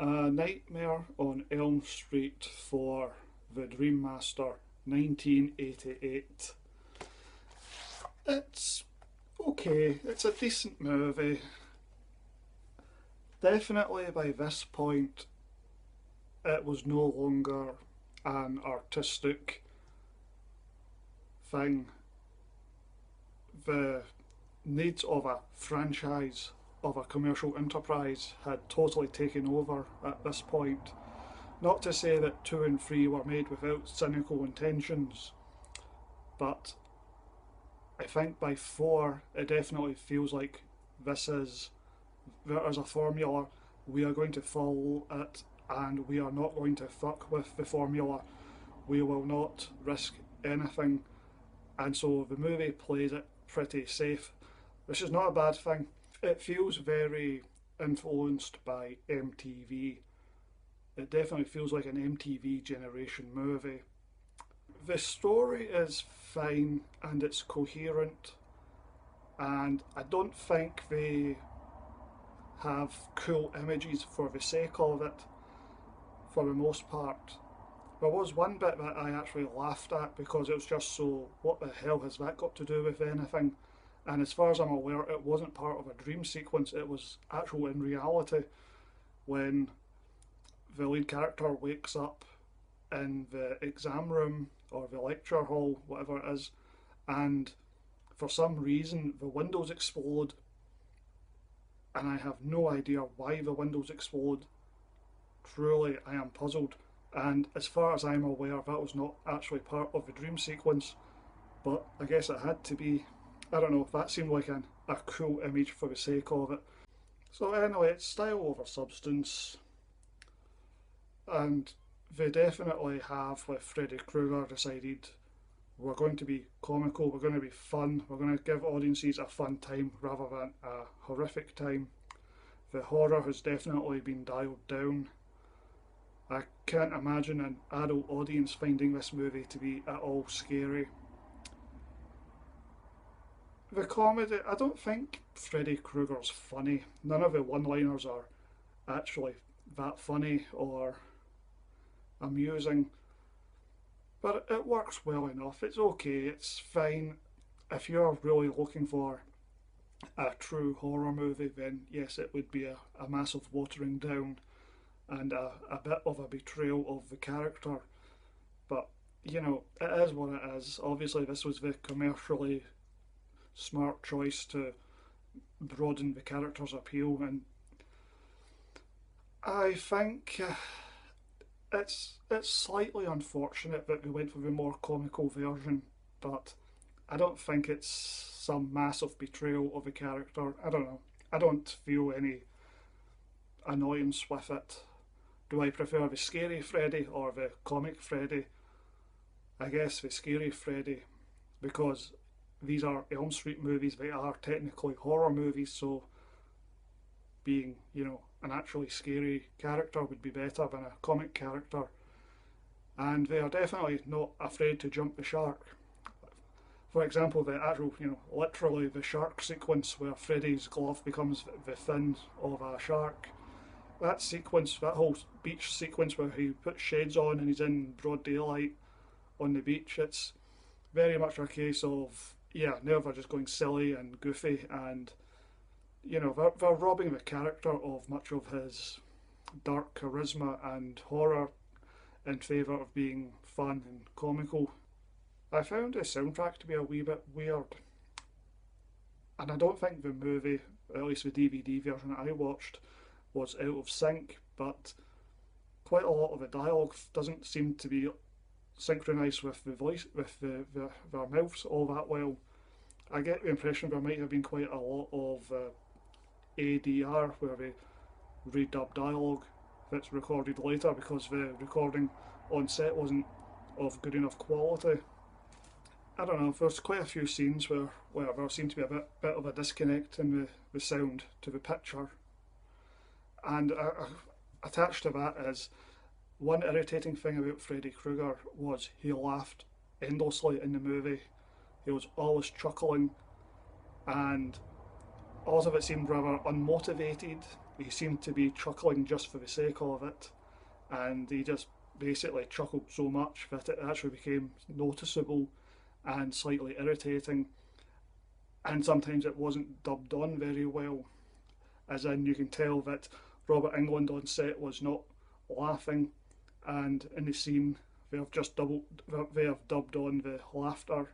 A Nightmare on Elm Street for the Dream Master, 1988. It's okay, it's a decent movie. Definitely by this point, it was no longer an artistic thing. The needs of a franchise, of a commercial enterprise, had totally taken over at this point. Not to say that 2 and 3 were made without cynical intentions, but I think by 4 it definitely feels like this is there is a formula, we are going to follow it, and we are not going to fuck with the formula. We will not risk anything, and so the movie plays it pretty safe, which is not a bad thing. It feels very influenced by MTV. It definitely feels like an MTV generation movie. The story is fine and it's coherent, and I don't think they have cool images for the sake of it for the most part. There was one bit that I actually laughed at because it was just so, what the hell has that got to do with anything? And as far as I'm aware, it wasn't part of a dream sequence, it was actual in reality when the lead character wakes up in the exam room or the lecture hall, whatever it is, and for some reason the windows explode, and I have no idea why the windows explode. Truly, I am puzzled. And as far as I'm aware, that was not actually part of the dream sequence, but I guess it had to be. I don't know, that seemed like a cool image for the sake of it. So, anyway, it's style over substance, and they definitely have, with Freddy Krueger, decided we're going to be comical, we're going to be fun, we're going to give audiences a fun time rather than a horrific time. The horror has definitely been dialed down. I can't imagine an adult audience finding this movie to be at all scary. The comedy, I don't think Freddy Krueger's funny. None of the one liners are actually that funny or amusing, but it works well enough. It's okay, it's fine. If you're really looking for a true horror movie, then yes, it would be a massive watering down and a bit of a betrayal of the character. But, it is what it is. Obviously, this was the commercially smart choice to broaden the character's appeal, and I think it's slightly unfortunate that they went for the more comical version, but I don't think it's some massive betrayal of the character. I don't know. I don't feel any annoyance with it. Do I prefer the scary Freddy or the comic Freddy? I guess the scary Freddy, because these are Elm Street movies, they are technically horror movies, so being, an actually scary character would be better than a comic character. And they are definitely not afraid to jump the shark. For example, the actual, literally the shark sequence where Freddy's glove becomes the fin of a shark. That sequence, that whole beach sequence where he puts shades on and he's in broad daylight on the beach, it's very much a case of, yeah, now they're just going silly and goofy, and they're robbing the character of much of his dark charisma and horror in favour of being fun and comical. I found the soundtrack to be a wee bit weird, and I don't think the movie, at least the DVD version I watched, was out of sync, but quite a lot of the dialogue doesn't seem to be synchronised with the voice, with their mouths all that well. I get the impression there might have been quite a lot of ADR where they redub dialogue that's recorded later because the recording on set wasn't of good enough quality. I don't know, there's quite a few scenes where there seemed to be a bit of a disconnect in the sound to the picture. And attached to that is one irritating thing about Freddy Krueger was he laughed endlessly in the movie. He was always chuckling, and all of it seemed rather unmotivated. He seemed to be chuckling just for the sake of it, and he just basically chuckled so much that it actually became noticeable and slightly irritating. And sometimes it wasn't dubbed on very well, as in you can tell that Robert Englund on set was not laughing, and in the scene they have dubbed on the laughter,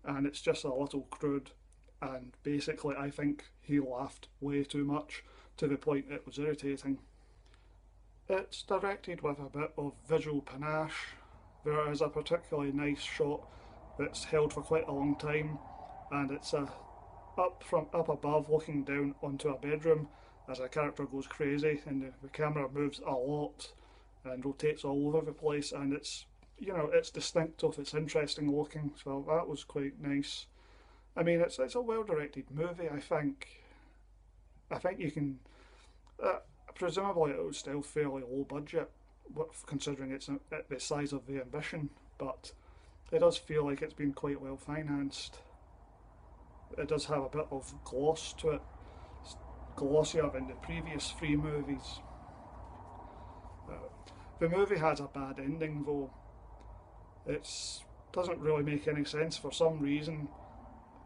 and it's just a little crude. And basically, I think he laughed way too much to the point it was irritating. It's directed with a bit of visual panache. There is a particularly nice shot that's held for quite a long time, and it's up above, looking down onto a bedroom as a character goes crazy, and the camera moves a lot and rotates all over the place, and it's distinctive, it's interesting looking, so that was quite nice. I mean, it's a well directed movie. I think you can. Uh, Presumably, it was still fairly low budget, considering it's the size of the ambition, but it does feel like it's been quite well financed. It does have a bit of gloss to it, glossier than the previous three movies. Uh, the movie has a bad ending though. It doesn't really make any sense for some reason.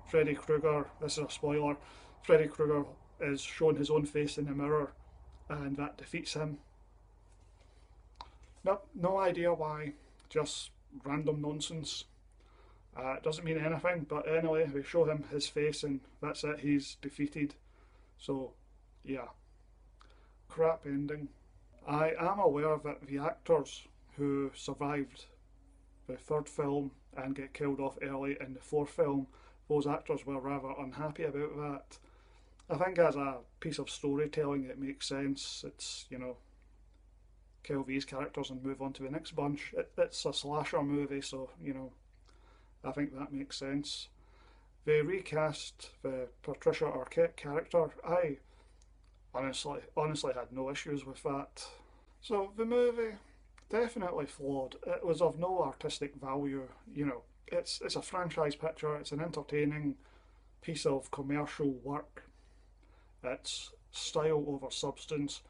Freddy Krueger, this is a spoiler, Freddy Krueger is shown his own face in the mirror, and that defeats him. No idea why, just random nonsense. It doesn't mean anything, but anyway, they show him his face and that's it, he's defeated. So, yeah, crap ending. I am aware that the actors who survived the third film and get killed off early in the fourth film, those actors were rather unhappy about that. I think as a piece of storytelling it makes sense. It's, kill these characters and move on to the next bunch. It's a slasher movie, so, I think that makes sense. They recast the Patricia Arquette character. I honestly had no issues with that. So the movie, definitely flawed. It was of no artistic value. It's a franchise picture. It's an entertaining piece of commercial work. It's style over substance.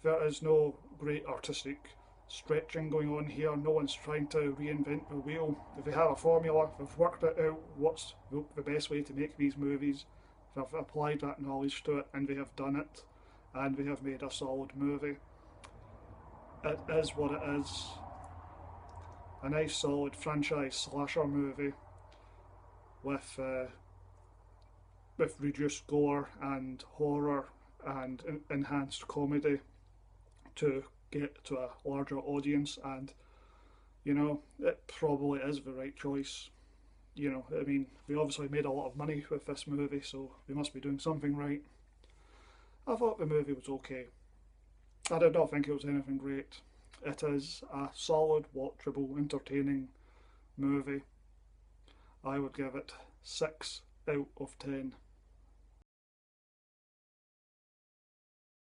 There is no great artistic stretching going on here. No one's trying to reinvent the wheel. If they have a formula, they've worked it out what's the best way to make these movies. They've applied that knowledge to it and they have done it, and they have made a solid movie. It is what it is. A nice solid franchise slasher movie with reduced gore and horror and enhanced comedy to get to a larger audience, and it probably is the right choice. I mean, we obviously made a lot of money with this movie, so we must be doing something right. I thought the movie was okay. I did not think it was anything great. It is a solid, watchable, entertaining movie. I would give it 6 out of 10.